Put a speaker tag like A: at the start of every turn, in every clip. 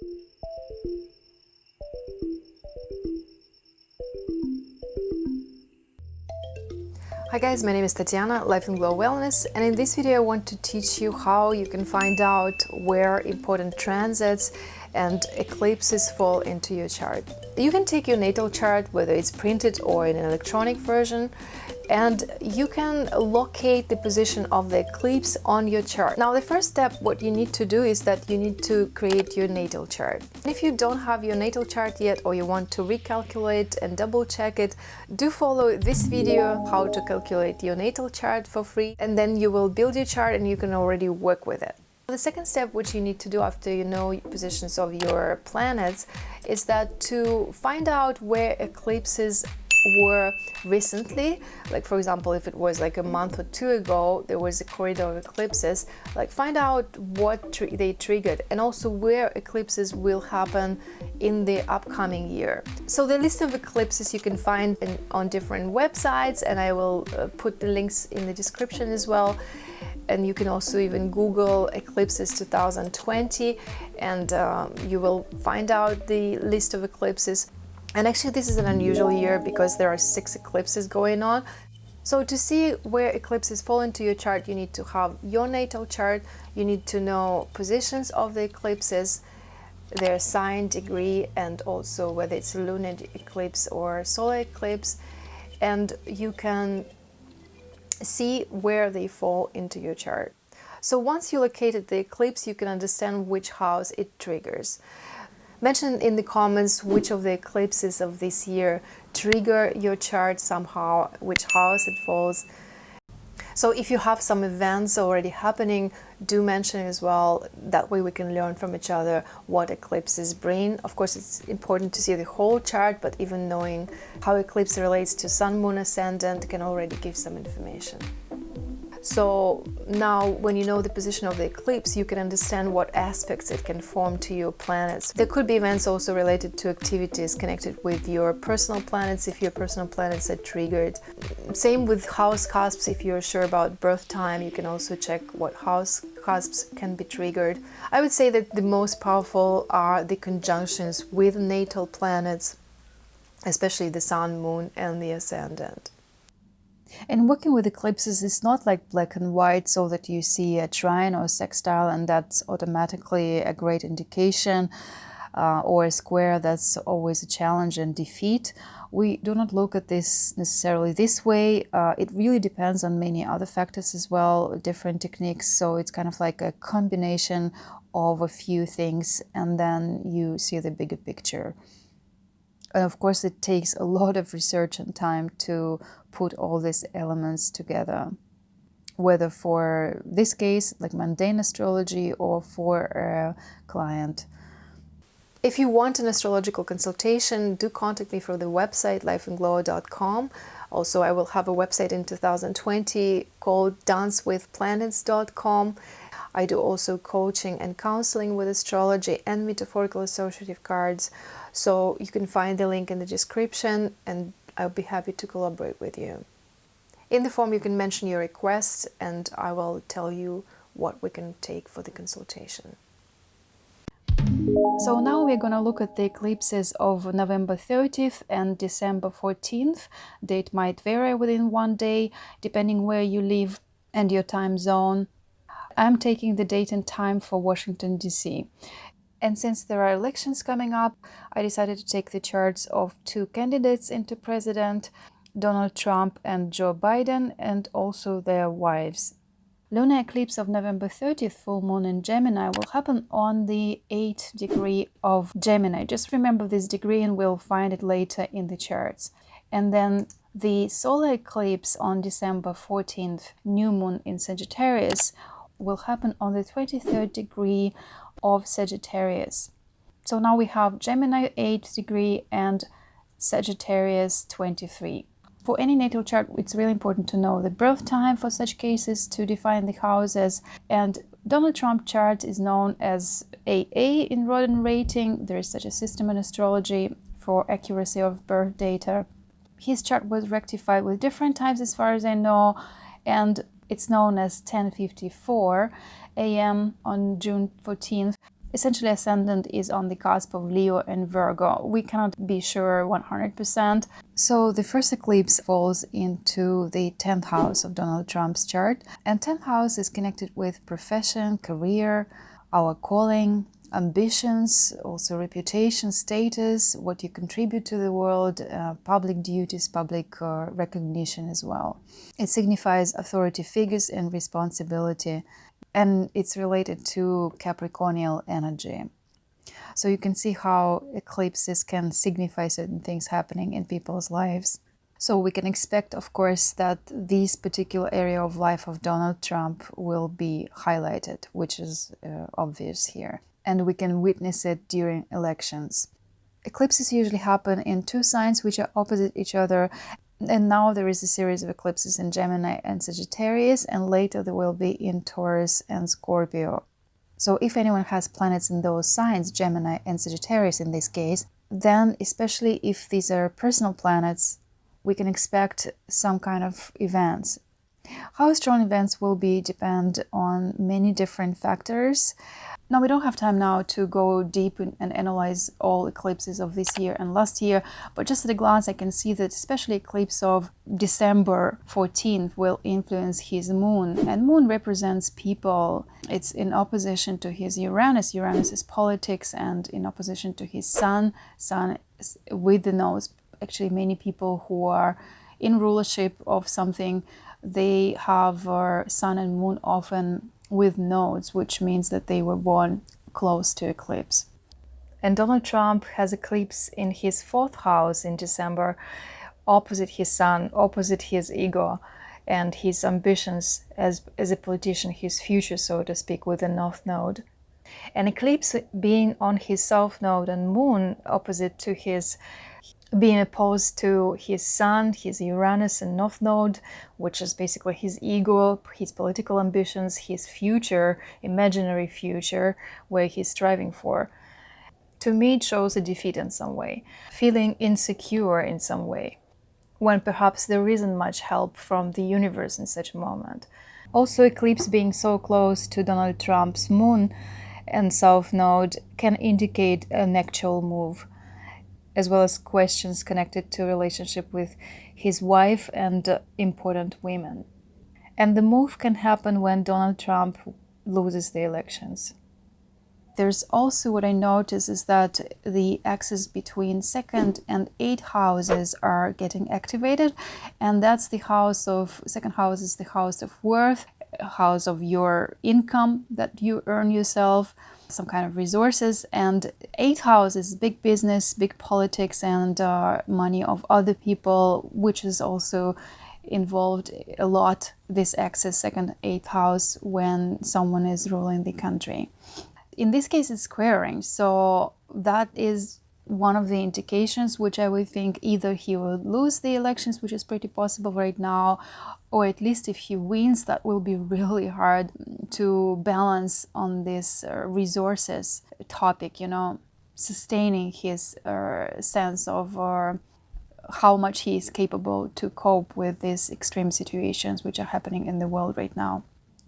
A: Hi guys, my name is Tatiana, lifeinglow Wellness, and in this video I want to teach you how you can find out where important transits and eclipses fall into your chart. You can take your natal chart, whether it's printed or in an electronic version, and you can locate the position of the eclipse on your chart. Now, the first step, what you need to do is that you need to create your natal chart. If you don't have your natal chart yet, or you want to recalculate and double check it, do follow this video, how to calculate your natal chart for free, and then you will build your chart and you can already work with it. The second step which you need to do after you know positions of your planets is that to find out where eclipses were recently, like for example, if it was like a month or two ago, there was a corridor of eclipses, like find out what they triggered and also where eclipses will happen in the upcoming year. So the list of eclipses you can find on different websites, and I will put the links in the description as well. And you can also even Google eclipses 2020 and you will find out the list of eclipses. And actually this is an unusual year because there are 6 eclipses going on. So to see where eclipses fall into your chart, you need to have your natal chart, you need to know positions of the eclipses, their sign, degree, and also whether it's a lunar eclipse or solar eclipse, and you can see where they fall into your chart. So once you located the eclipse, you can understand which house it triggers. Mention in the comments which of the eclipses of this year trigger your chart somehow, which house it falls. So if you have some events already happening, do mention as well. That way we can learn from each other what eclipses bring. Of course, it's important to see the whole chart, but even knowing how eclipse relates to sun, moon, ascendant can already give some information. So now when you know the position of the eclipse, you can understand what aspects it can form to your planets. There could be events also related to activities connected with your personal planets if your personal planets are triggered. Same with house cusps. If you're sure about birth time, you can also check what house cusps can be triggered. I would say that the most powerful are the conjunctions with natal planets, especially the sun, moon, and the ascendant.
B: And working with eclipses is not like black and white, so that you see a trine or a sextile and that's automatically a great indication, or a square that's always a challenge and defeat. We do not look at this necessarily this way. It really depends on many other factors as well, different techniques. So it's kind of like a combination of a few things, and then you see the bigger picture. And of course, it takes a lot of research and time to put all these elements together, whether for this case, like mundane astrology, or for a client.
A: If you want an astrological consultation, do contact me through the website lifeinglow.com. Also, I will have a website in 2020 called dancewithplanets.com. I do also coaching and counseling with astrology and metaphorical associative cards. So you can find the link in the description and I'll be happy to collaborate with you. In the form you can mention your request and I will tell you what we can take for the consultation.
B: So now we're going to look at the eclipses of November 30th and December 14th. Date might vary within one day, depending where you live and your time zone. I'm taking the date and time for Washington, D.C. And since there are elections coming up, I decided to take the charts of 2 candidates into president, Donald Trump and Joe Biden, and also their wives. Lunar eclipse of November 30th, full moon in Gemini, will happen on the 8th degree of Gemini. Just remember this degree and we'll find it later in the charts. And then the solar eclipse on December 14th, new moon in Sagittarius, will happen on the 23rd degree of Sagittarius. So now we have Gemini 8th degree and Sagittarius 23. For any natal chart, it's really important to know the birth time for such cases to define the houses. And Donald Trump chart is known as AA in Rodin rating. There is such a system in astrology for accuracy of birth data. His chart was rectified with different times as far as I know, and it's known as 10:54 a.m. on June 14th. Essentially, ascendant is on the cusp of Leo and Virgo. We cannot be sure 100%. So the first eclipse falls into the 10th house of Donald Trump's chart. And 10th house is connected with profession, career, our calling, ambitions, also reputation, status, what you contribute to the world, public duties, public recognition as well. It signifies authority figures and responsibility, and it's related to Capricornial energy. So you can see how eclipses can signify certain things happening in people's lives. So we can expect, of course, that this particular area of life of Donald Trump will be highlighted, which is obvious here. And we can witness it during elections. Eclipses usually happen in two signs which are opposite each other. And now there is a series of eclipses in Gemini and Sagittarius, and later there will be in Taurus and Scorpio. So if anyone has planets in those signs, Gemini and Sagittarius in this case, then especially if these are personal planets, we can expect some kind of events. How strong events will be depend on many different factors. Now, we don't have time now to go deep and analyze all eclipses of this year and last year, but just at a glance I can see that especially eclipse of December 14th will influence his moon. And moon represents people. It's in opposition to his Uranus. Uranus is politics, and in opposition to his sun. Sun is with the nose. Actually, many people who are in rulership of something, they have sun and moon often with nodes, which means that they were born close to eclipse. And Donald Trump has eclipse in his 4th house in December, opposite his sun, opposite his ego and his ambitions as a politician, his future, so to speak, with the North Node. An eclipse being on his South Node and moon opposite to his, being opposed to his sun, his Uranus and North Node, which is basically his ego, his political ambitions, his future, imaginary future, where he's striving for. To me, it shows a defeat in some way, feeling insecure in some way, when perhaps there isn't much help from the universe in such a moment. Also, eclipse being so close to Donald Trump's moon and South Node can indicate an actual move, as well as questions connected to relationship with his wife and important women. And the move can happen when Donald Trump loses the elections. There's also what I notice is that the axis between 2nd and 8th houses are getting activated, and that's the house of, 2nd house is the house of worth, house of your income that you earn yourself, some kind of resources, and 8th house is big business, big politics, and money of other people, which is also involved a lot, this axis, 2nd, 8th house, when someone is ruling the country. In this case, it's squaring, so that is one of the indications which I would think either he will lose the elections, which is pretty possible right now, or at least if he wins, that will be really hard to balance on this resources topic, you know, sustaining his sense of how much he is capable to cope with these extreme situations which are happening in the world right now.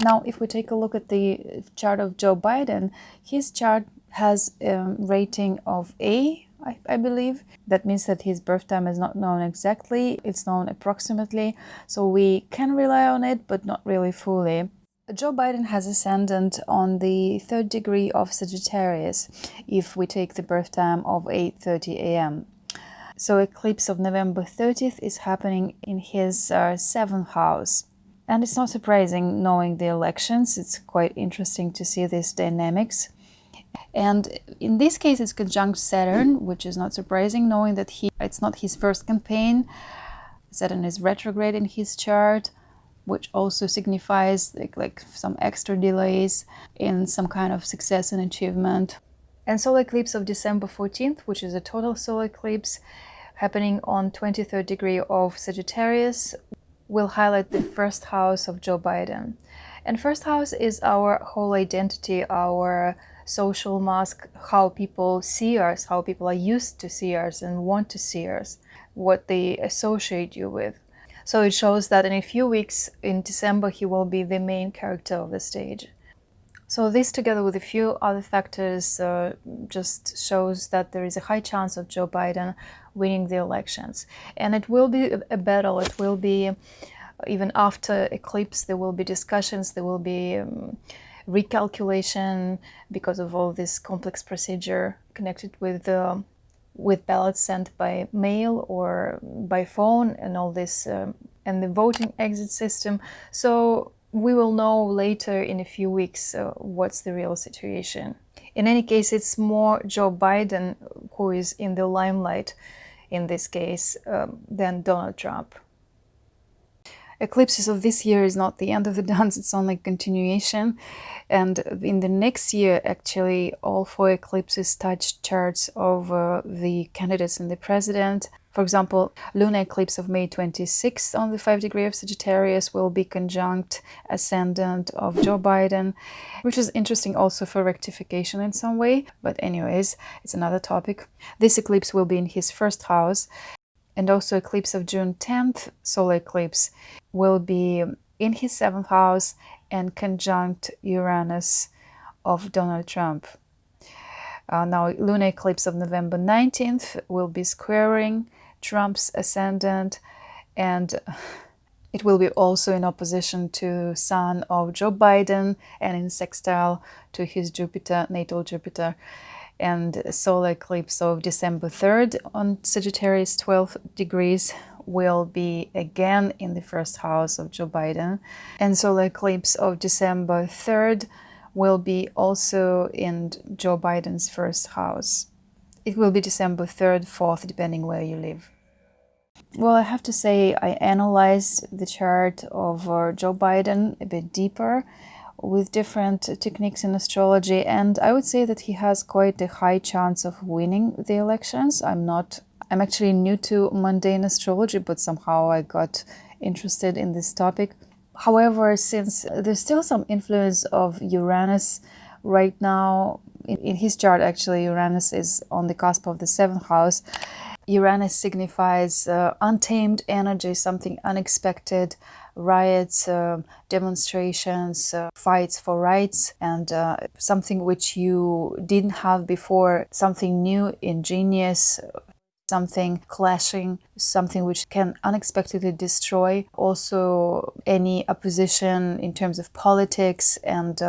B: Now, if we take a look at the chart of Joe Biden, his chart has a rating of A, I believe. That means that his birth time is not known exactly, it's known approximately, so we can rely on it, but not really fully. Joe Biden has ascendant on the 3rd degree of Sagittarius, if we take the birth time of 8:30 a.m. So eclipse of November 30th is happening in his 7th house. And it's not surprising knowing the elections, it's quite interesting to see these dynamics. And in this case, it's conjunct Saturn, which is not surprising, knowing that it's not his first campaign. Saturn is retrograde in his chart, which also signifies like some extra delays in some kind of success and achievement. And solar eclipse of December 14th, which is a total solar eclipse, happening on 23rd degree of Sagittarius, will highlight the 1st house of Joe Biden. And 1st house is our whole identity, our social mask, how people see us, how people are used to see us and want to see us, what they associate you with. So it shows that in a few weeks in December, he will be the main character of the stage. So this, together with a few other factors, just shows that there is a high chance of Joe Biden winning the elections. And it will be a battle. It will be, even after eclipse, there will be discussions, there will be recalculation because of all this complex procedure connected with ballots sent by mail or by phone and all this, and the voting exit system. So we will know later in a few weeks what's the real situation. In any case, it's more Joe Biden who is in the limelight in this case than Donald Trump. Eclipses of this year is not the end of the dance, it's only continuation. And in the next year, actually, all 4 eclipses touch charts of the candidates and the president. For example, lunar eclipse of May 26th on the 5 degree of Sagittarius will be conjunct ascendant of Joe Biden, which is interesting also for rectification in some way. But anyways, it's another topic. This eclipse will be in his first house. And also eclipse of June 10th, solar eclipse, will be in his 7th house and conjunct Uranus of Donald Trump. Now, lunar eclipse of November 19th will be squaring Trump's ascendant, and it will be also in opposition to Sun of Joe Biden and in sextile to his Jupiter, natal Jupiter. And solar eclipse of December 3rd on Sagittarius 12 degrees will be again in the first house of Joe Biden. And solar eclipse of December 3rd will be also in Joe Biden's first house. It will be December 3rd, 4th, depending where you live. Well, I have to say I analyzed the chart of Joe Biden a bit deeper with different techniques in astrology, and I would say that he has quite a high chance of winning the elections. I'm actually new to mundane astrology, but somehow I got interested in this topic. However, since there's still some influence of Uranus right now, in his chart actually Uranus is on the cusp of the 7th house. Uranus signifies untamed energy, something unexpected, riots, demonstrations, fights for rights, and something which you didn't have before, something new, ingenious, something clashing, something which can unexpectedly destroy also any opposition in terms of politics and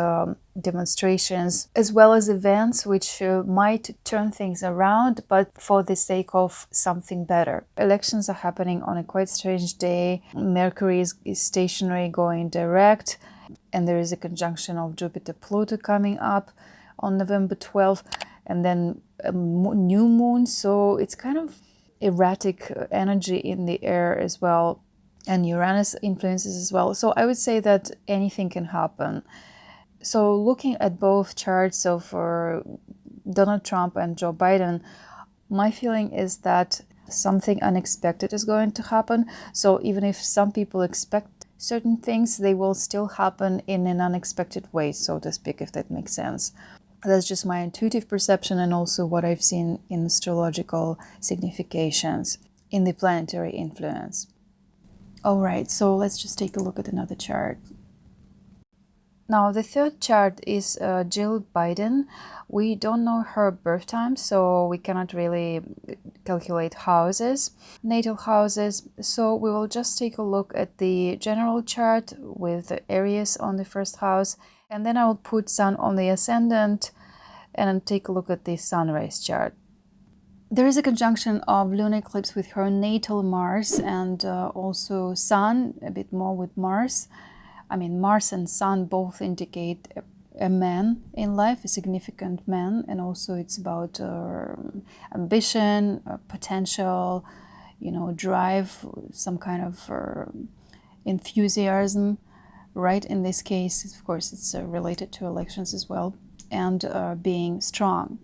B: demonstrations, as well as events which might turn things around, but for the sake of something better. Elections are happening on a quite strange day. Mercury is stationary going direct, and there is a conjunction of Jupiter-Pluto coming up on November 12th, and then a new moon, so it's kind of erratic energy in the air as well, and Uranus influences as well. So I would say that anything can happen. So looking at both charts of Donald Trump and Joe Biden, my feeling is that something unexpected is going to happen. So even if some people expect certain things, they will still happen in an unexpected way, so to speak, if that makes sense. That's just my intuitive perception and also what I've seen in astrological significations in the planetary influence. All right, so let's just take a look at another chart. Now, the third chart is Jill Biden. We don't know her birth time, so we cannot really calculate houses, natal houses. So we will just take a look at the general chart with the Aries on the first house, and then I will put Sun on the ascendant and take a look at the sunrise chart. There is a conjunction of lunar eclipse with her natal Mars and also Sun, a bit more with Mars. I mean, Mars and Sun both indicate a man in life, a significant man, and also it's about ambition, potential, drive, some kind of enthusiasm, right? In this case, of course, it's related to elections as well, and being strong.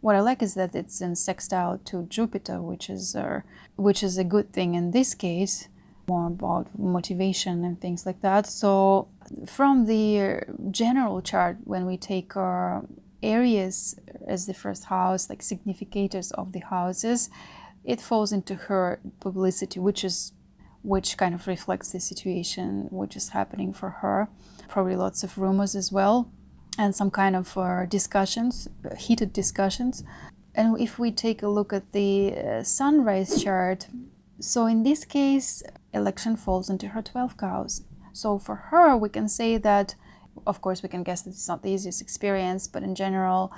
B: What I like is that it's in sextile to Jupiter, which is a good thing in this case, more about motivation and things like that. So from the general chart, when we take our Aries as the first house, like significators of the houses, it falls into her publicity, which kind of reflects the situation which is happening for her. Probably lots of rumors as well. and some kind of discussions, heated discussions. And if we take a look at the sunrise chart, so in this case, election falls into her 12th house. So for her, we can say that, of course, we can guess that it's not the easiest experience, but in general,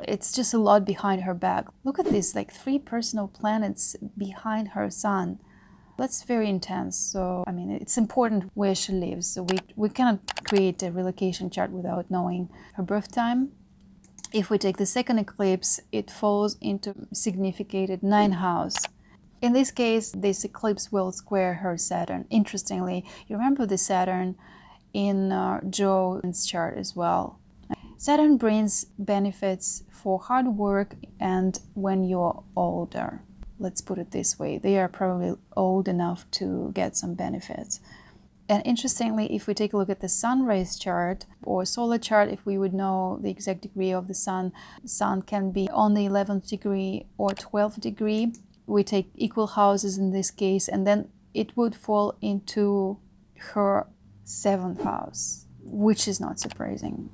B: it's just a lot behind her back. Look at this, like 3 personal planets behind her sun. That's very intense. So, I mean, it's important where she lives. So we cannot create a relocation chart without knowing her birth time. If we take the second eclipse, it falls into significated 9th house. In this case, this eclipse will square her Saturn. Interestingly, you remember the Saturn in Joe's chart as well. Saturn brings benefits for hard work and when you're older. Let's put it this way, they are probably old enough to get some benefits. And interestingly, if we take a look at the sunrise chart or solar chart, if we would know the exact degree of the sun can be on the 11th degree or 12th degree. We take equal houses in this case, and then it would fall into her 7th house, which is not surprising.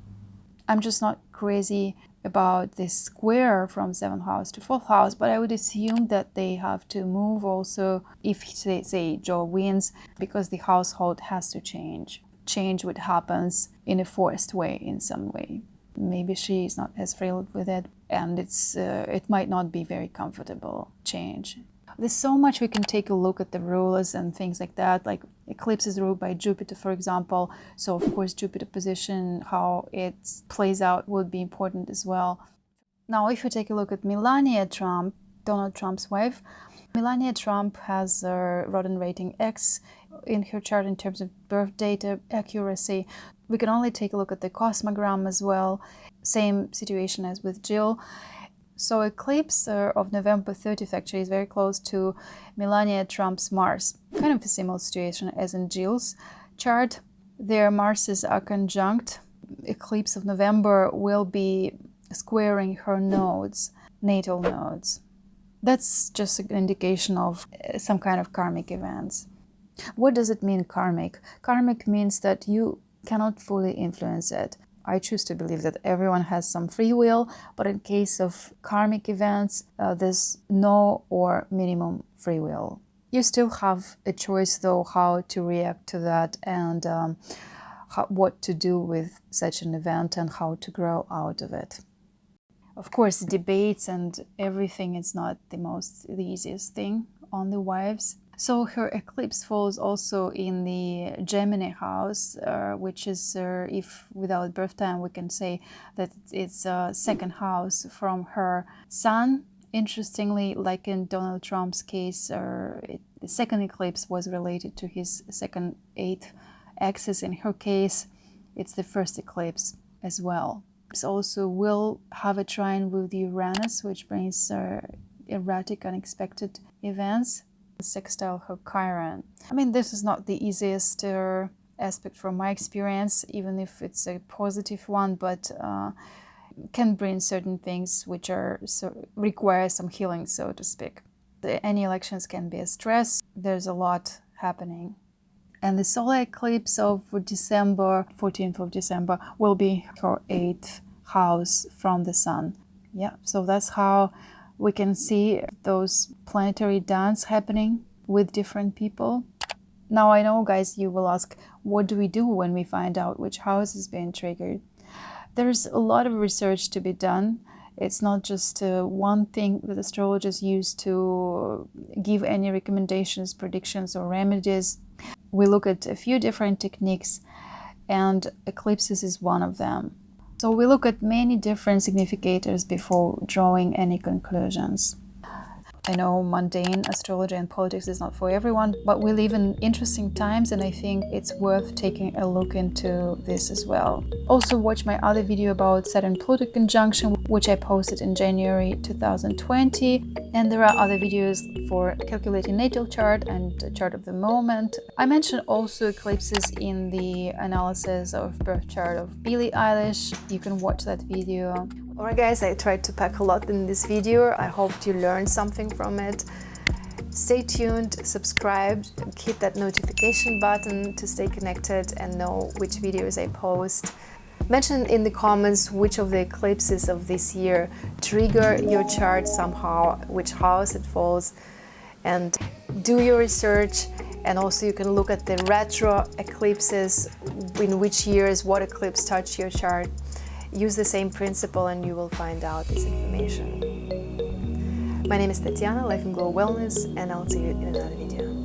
B: I'm just not crazy about this square from 7th house to 4th house, but I would assume that they have to move also if, say Joe wins, because the household has to change. Change would happen in a forced way in some way. Maybe she is not as thrilled with it, and it might not be very comfortable change. There's so much we can take a look at the rulers and things like that, like eclipse is ruled by Jupiter, for example. So of course Jupiter position, how it plays out would be important as well. Now if you take a look at Melania Trump, Donald Trump's wife, Melania Trump has a Rodin rating X in her chart in terms of birth data accuracy. We can only take a look at the cosmogram as well. Same situation as with Jill. So eclipse of November 30th actually is very close to Melania Trump's Mars. Kind of a similar situation as in Jill's chart. Their Marses are conjunct. Eclipse of November will be squaring her nodes, natal nodes. That's just an indication of some kind of karmic events. What does it mean, karmic? Karmic means that you cannot fully influence it. I choose to believe that everyone has some free will, but in case of karmic events, there's no or minimum free will. You still have a choice, though, how to react to that and what to do with such an event and how to grow out of it. Of course, debates and everything is not the easiest thing on the wives. So her eclipse falls also in the Gemini house, which is, if without birth time, we can say that it's a 2nd house from her sun. Interestingly, like in Donald Trump's case, the 2nd eclipse was related to his 2nd 8th axis. In her case, it's the 1st eclipse as well. It also will have a trine with Uranus, which brings erratic, unexpected events. Sextile her Chiron. I mean, this is not the easiest aspect from my experience, even if it's a positive one, but can bring certain things which require some healing, so to speak. Any elections can be a stress. There's a lot happening. And the solar eclipse of December, 14th of December, will be her 8th house from the sun. Yeah, so that's how we can see those planetary dance happening with different people. Now I know, guys, you will ask, what do we do when we find out which house is being triggered? There's a lot of research to be done. It's not just one thing that astrologers use to give any recommendations, predictions, or remedies. We look at a few different techniques, and eclipses is one of them. So we look at many different significators before drawing any conclusions. I know mundane astrology and politics is not for everyone, but we live in interesting times and I think it's worth taking a look into this as well. Also watch my other video about Saturn-Pluto conjunction, which I posted in January 2020. And there are other videos for calculating natal chart and chart of the moment. I mentioned also eclipses in the analysis of birth chart of Billie Eilish. You can watch that video. Alright guys, I tried to pack a lot in this video. I hope you learned something from it. Stay tuned, subscribe, hit that notification button to stay connected and know which videos I post.
A: Mention in the comments which of the eclipses of this year trigger your chart somehow, which house it falls, and do your research. And also you can look at the retro eclipses, in which years what eclipse touched your chart. Use the same principle and you will find out this information. My name is Tatiana, Life and Glow Wellness, and I'll see you in another video.